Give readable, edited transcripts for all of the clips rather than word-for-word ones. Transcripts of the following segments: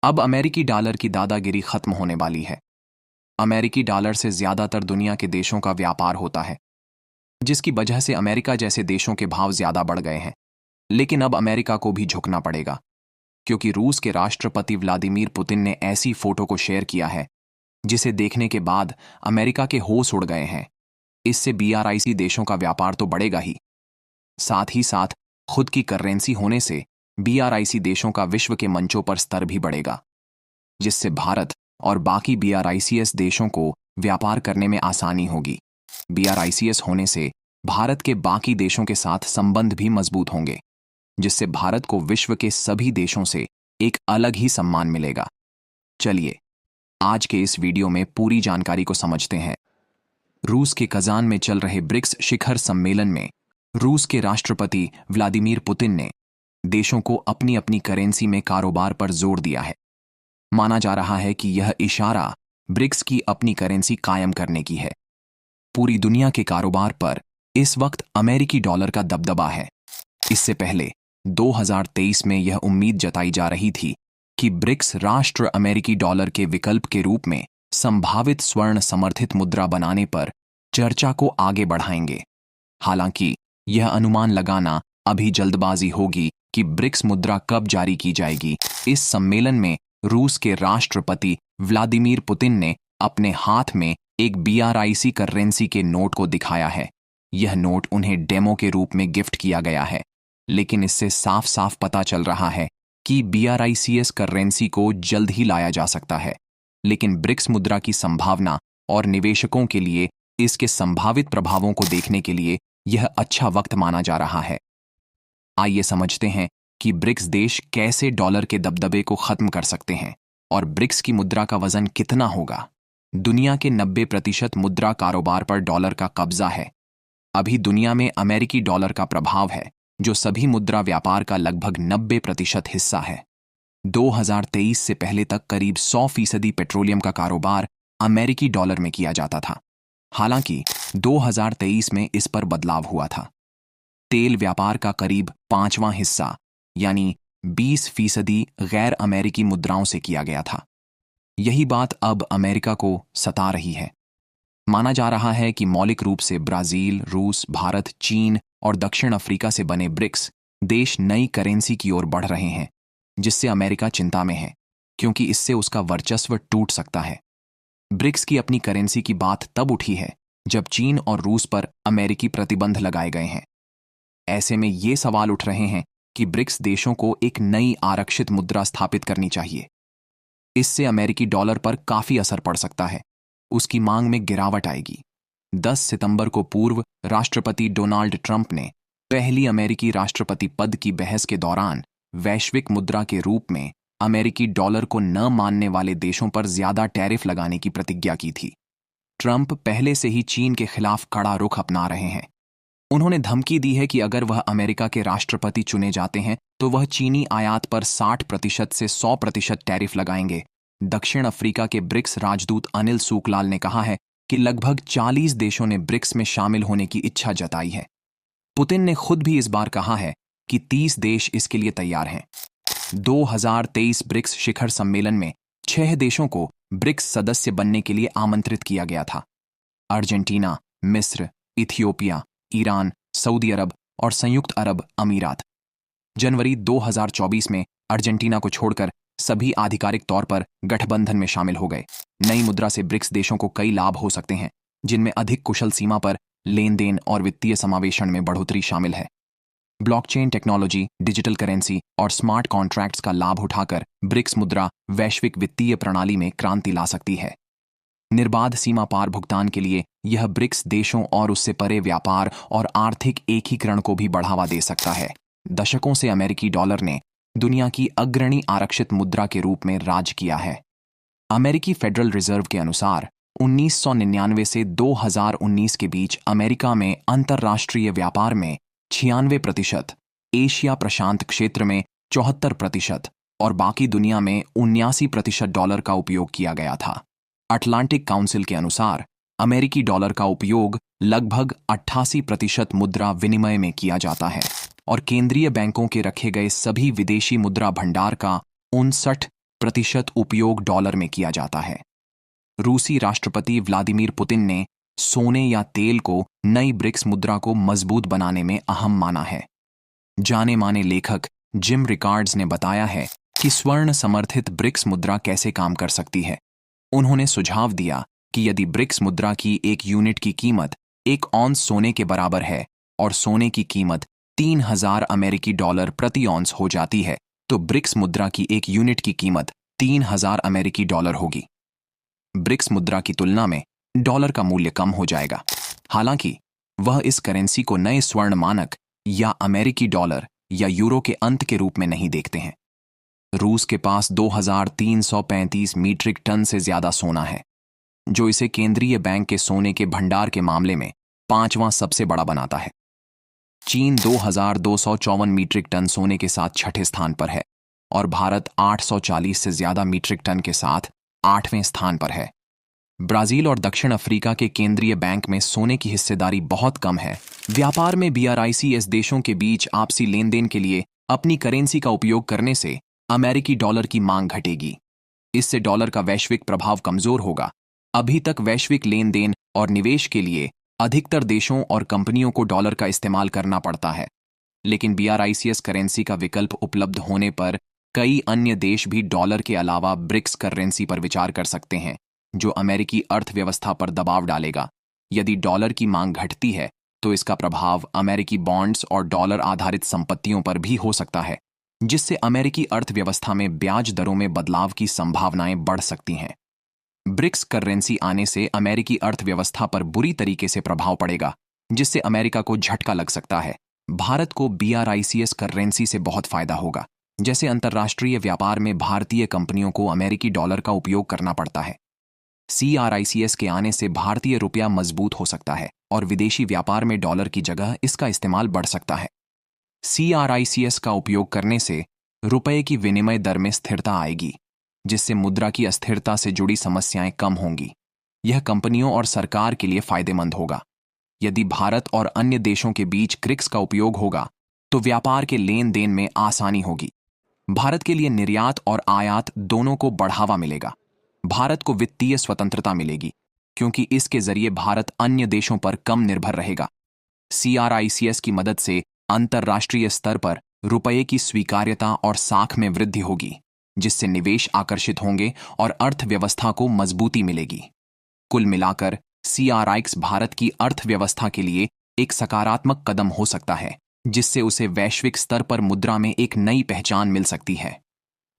अब अमेरिकी डॉलर की दादागिरी खत्म होने वाली है। अमेरिकी डॉलर से ज्यादातर दुनिया के देशों का व्यापार होता है, जिसकी वजह से अमेरिका जैसे देशों के भाव ज्यादा बढ़ गए हैं। लेकिन अब अमेरिका को भी झुकना पड़ेगा, क्योंकि रूस के राष्ट्रपति व्लादिमीर पुतिन ने ऐसी फोटो को शेयर किया है जिसे देखने के बाद अमेरिका के होश उड़ गए हैं। इससे बीआरआईसी देशों का व्यापार तो बढ़ेगा ही, साथ ही साथ खुद की करेंसी होने से बीआरआईसी देशों का विश्व के मंचों पर स्तर भी बढ़ेगा, जिससे भारत और बाकी बीआरआईसीएस देशों को व्यापार करने में आसानी होगी। बीआरआईसीएस होने से भारत के बाकी देशों के साथ संबंध भी मजबूत होंगे, जिससे भारत को विश्व के सभी देशों से एक अलग ही सम्मान मिलेगा। चलिए आज के इस वीडियो में पूरी जानकारी को समझते हैं। रूस के कजान में चल रहे ब्रिक्स शिखर सम्मेलन में रूस के राष्ट्रपति व्लादिमीर पुतिन ने देशों को अपनी अपनी करेंसी में कारोबार पर जोर दिया है। माना जा रहा है कि यह इशारा ब्रिक्स की अपनी करेंसी कायम करने की है। पूरी दुनिया के कारोबार पर इस वक्त अमेरिकी डॉलर का दबदबा है। इससे पहले 2023 में यह उम्मीद जताई जा रही थी कि ब्रिक्स राष्ट्र अमेरिकी डॉलर के विकल्प के रूप में संभावित स्वर्ण समर्थित मुद्रा बनाने पर चर्चा को आगे बढ़ाएंगे। हालांकि यह अनुमान लगाना अभी जल्दबाजी होगी कि ब्रिक्स मुद्रा कब जारी की जाएगी। इस सम्मेलन में रूस के राष्ट्रपति व्लादिमीर पुतिन ने अपने हाथ में एक बीआरआईसी करेंसी के नोट को दिखाया है। यह नोट उन्हें डेमो के रूप में गिफ्ट किया गया है, लेकिन इससे साफ साफ पता चल रहा है कि बीआरआईसीएस करेंसी को जल्द ही लाया जा सकता है। लेकिन ब्रिक्स मुद्रा की संभावना और निवेशकों के लिए इसके संभावित प्रभावों को देखने के लिए यह अच्छा वक्त माना जा रहा है। आइए समझते हैं कि ब्रिक्स देश कैसे डॉलर के दबदबे को खत्म कर सकते हैं और ब्रिक्स की मुद्रा का वजन कितना होगा। दुनिया के 90% मुद्रा कारोबार पर डॉलर का कब्जा है। अभी दुनिया में अमेरिकी डॉलर का प्रभाव है, जो सभी मुद्रा व्यापार का लगभग 90% हिस्सा है। 2023 से पहले तक करीब 100% पेट्रोलियम का कारोबार अमेरिकी डॉलर में किया जाता था। हालांकि 2023 में इस पर बदलाव हुआ था। तेल व्यापार का करीब 5वां हिस्सा यानी 20% गैर अमेरिकी मुद्राओं से किया गया था। यही बात अब अमेरिका को सता रही है। माना जा रहा है कि मौलिक रूप से ब्राजील, रूस, भारत, चीन और दक्षिण अफ्रीका से बने ब्रिक्स देश नई करेंसी की ओर बढ़ रहे हैं, जिससे अमेरिका चिंता में है, क्योंकि इससे उसका वर्चस्व टूट सकता है। ब्रिक्स की अपनी करेंसी की बात तब उठी है जब चीन और रूस पर अमेरिकी प्रतिबंध लगाए गए हैं। ऐसे में ये सवाल उठ रहे हैं कि ब्रिक्स देशों को एक नई आरक्षित मुद्रा स्थापित करनी चाहिए। इससे अमेरिकी डॉलर पर काफी असर पड़ सकता है, उसकी मांग में गिरावट आएगी। 10 सितंबर को पूर्व राष्ट्रपति डोनाल्ड ट्रंप ने पहली अमेरिकी राष्ट्रपति पद की बहस के दौरान वैश्विक मुद्रा के रूप में अमेरिकी डॉलर को न मानने वाले देशों पर ज्यादा टैरिफ लगाने की प्रतिज्ञा की थी। ट्रंप पहले से ही चीन के खिलाफ कड़ा रुख अपना रहे हैं। उन्होंने धमकी दी है कि अगर वह अमेरिका के राष्ट्रपति चुने जाते हैं तो वह चीनी आयात पर 60% से 100% टैरिफ लगाएंगे। दक्षिण अफ्रीका के ब्रिक्स राजदूत अनिल सूकलाल ने कहा है कि लगभग 40 देशों ने ब्रिक्स में शामिल होने की इच्छा जताई है। पुतिन ने खुद भी इस बार कहा है कि 30 देश इसके लिए तैयार हैं। 2023 ब्रिक्स शिखर सम्मेलन में 6 देशों को ब्रिक्स सदस्य बनने के लिए आमंत्रित किया गया था: अर्जेंटीना, मिस्र, इथियोपिया, ईरान, सऊदी अरब और संयुक्त अरब अमीरात। जनवरी 2024 में अर्जेंटीना को छोड़कर सभी आधिकारिक तौर पर गठबंधन में शामिल हो गए। नई मुद्रा से ब्रिक्स देशों को कई लाभ हो सकते हैं, जिनमें अधिक कुशल सीमा पर लेन देन और वित्तीय समावेशन में बढ़ोतरी शामिल है। ब्लॉकचेन टेक्नोलॉजी, डिजिटल करेंसी और स्मार्ट कॉन्ट्रैक्ट्स का लाभ उठाकर ब्रिक्स मुद्रा वैश्विक वित्तीय प्रणाली में क्रांति ला सकती है। निर्बाध सीमा पार भुगतान के लिए यह ब्रिक्स देशों और उससे परे व्यापार और आर्थिक एकीकरण को भी बढ़ावा दे सकता है। दशकों से अमेरिकी डॉलर ने दुनिया की अग्रणी आरक्षित मुद्रा के रूप में राज किया है। अमेरिकी फेडरल रिजर्व के अनुसार 1999 से 2019 के बीच अमेरिका में अंतर्राष्ट्रीय व्यापार में 96%, एशिया प्रशांत क्षेत्र में 74% और बाकी दुनिया में 79% डॉलर का उपयोग किया गया था। अटलांटिक काउंसिल के अनुसार अमेरिकी डॉलर का उपयोग लगभग 88% मुद्रा विनिमय में किया जाता है और केंद्रीय बैंकों के रखे गए सभी विदेशी मुद्रा भंडार का प्रतिशत उपयोग डॉलर में किया जाता है। रूसी राष्ट्रपति व्लादिमीर पुतिन ने सोने या तेल को नई ब्रिक्स मुद्रा को मजबूत बनाने में अहम माना है। जाने माने लेखक जिम रिकार्ड्स ने बताया है कि स्वर्ण समर्थित ब्रिक्स मुद्रा कैसे काम कर सकती है। उन्होंने सुझाव दिया कि यदि ब्रिक्स मुद्रा की एक यूनिट की कीमत 1 औंस सोने के बराबर है और सोने की कीमत 3000 अमेरिकी डॉलर प्रति औंस हो जाती है, तो ब्रिक्स मुद्रा की एक यूनिट की कीमत 3000 अमेरिकी डॉलर होगी। ब्रिक्स मुद्रा की तुलना में डॉलर का मूल्य कम हो जाएगा। हालांकि वह इस करेंसी को नए स्वर्ण मानक या अमेरिकी डॉलर या यूरो के अंत के रूप में नहीं देखते हैं। रूस के पास 2335 मीट्रिक टन से ज्यादा सोना है, जो इसे केंद्रीय बैंक के सोने के भंडार के मामले में 5वां सबसे बड़ा बनाता है। चीन 2254 मीट्रिक टन सोने के साथ छठे स्थान पर है और भारत 840 से ज्यादा मीट्रिक टन के साथ 8वें स्थान पर है। ब्राजील और दक्षिण अफ्रीका के केंद्रीय बैंक में सोने की हिस्सेदारी बहुत कम है। व्यापार में BRICS देशों के बीच आपसी लेन देन के लिए अपनी करेंसी का उपयोग करने से अमेरिकी डॉलर की मांग घटेगी। इससे डॉलर का वैश्विक प्रभाव कमजोर होगा। अभी तक वैश्विक लेन देन और निवेश के लिए अधिकतर देशों और कंपनियों को डॉलर का इस्तेमाल करना पड़ता है, लेकिन BRICS करेंसी का विकल्प उपलब्ध होने पर कई अन्य देश भी डॉलर के अलावा ब्रिक्स करेंसी पर विचार कर सकते हैं, जो अमेरिकी अर्थव्यवस्था पर दबाव डालेगा। यदि डॉलर की मांग घटती है तो इसका प्रभाव अमेरिकी बॉन्ड्स और डॉलर आधारित संपत्तियों पर भी हो सकता है, जिससे अमेरिकी अर्थव्यवस्था में ब्याज दरों में बदलाव की संभावनाएं बढ़ सकती हैं। ब्रिक्स करेंसी आने से अमेरिकी अर्थव्यवस्था पर बुरी तरीके से प्रभाव पड़ेगा, जिससे अमेरिका को झटका लग सकता है। भारत को BRICS करेंसी से बहुत फायदा होगा। जैसे अंतर्राष्ट्रीय व्यापार में भारतीय कंपनियों को अमेरिकी डॉलर का उपयोग करना पड़ता है। CRICS के आने से भारतीय रुपया मजबूत हो सकता है और विदेशी व्यापार में डॉलर की जगह इसका इस्तेमाल बढ़ सकता है। CRICS का उपयोग करने से रुपये की विनिमय दर में स्थिरता आएगी, जिससे मुद्रा की अस्थिरता से जुड़ी समस्याएं कम होंगी। यह कंपनियों और सरकार के लिए फायदेमंद होगा। यदि भारत और अन्य देशों के बीच क्रिक्स का उपयोग होगा तो व्यापार के लेन देन में आसानी होगी। भारत के लिए निर्यात और आयात दोनों को बढ़ावा मिलेगा। भारत को वित्तीय स्वतंत्रता मिलेगी, क्योंकि इसके जरिए भारत अन्य देशों पर कम निर्भर रहेगा। CRICS की मदद से अंतर्राष्ट्रीय स्तर पर रुपये की स्वीकार्यता और साख में वृद्धि होगी, जिससे निवेश आकर्षित होंगे और अर्थव्यवस्था को मजबूती मिलेगी। कुल मिलाकर CRICS भारत की अर्थव्यवस्था के लिए एक सकारात्मक कदम हो सकता है, जिससे उसे वैश्विक स्तर पर मुद्रा में एक नई पहचान मिल सकती है।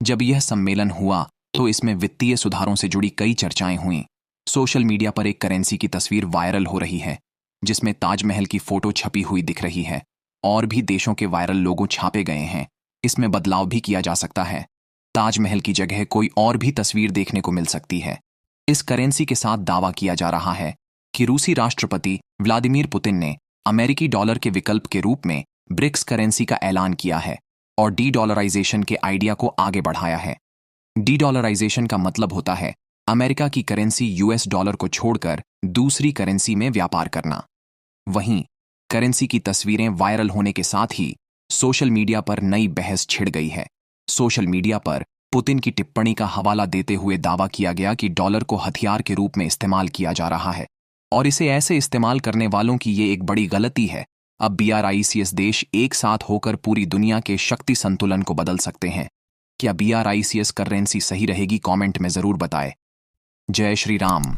जब यह सम्मेलन हुआ तो इसमें वित्तीय सुधारों से जुड़ी कई चर्चाएं हुईं। सोशल मीडिया पर एक करेंसी की तस्वीर वायरल हो रही है, जिसमें ताजमहल की फोटो छपी हुई दिख रही है। और भी देशों के वायरल लोगो छापे गए हैं। इसमें बदलाव भी किया जा सकता है। ताजमहल की जगह कोई और भी तस्वीर देखने को मिल सकती है। इस करेंसी के साथ दावा किया जा रहा है कि रूसी राष्ट्रपति व्लादिमीर पुतिन ने अमेरिकी डॉलर के विकल्प के रूप में ब्रिक्स करेंसी का ऐलान किया है और डी-डॉलराइजेशन के आइडिया को आगे बढ़ाया है। डी-डॉलराइजेशन का मतलब होता है अमेरिका की करेंसी US डॉलर को छोड़कर दूसरी करेंसी में व्यापार करना। वहीं करेंसी की तस्वीरें वायरल होने के साथ ही सोशल मीडिया पर नई बहस छिड़ गई है। सोशल मीडिया पर पुतिन की टिप्पणी का हवाला देते हुए दावा किया गया कि डॉलर को हथियार के रूप में इस्तेमाल किया जा रहा है और इसे ऐसे इस्तेमाल करने वालों की ये एक बड़ी गलती है। अब BRICS देश एक साथ होकर पूरी दुनिया के शक्ति संतुलन को बदल सकते हैं। क्या BRICS करेंसी सही रहेगी? कमेंट में जरूर बताएं। जय श्री राम।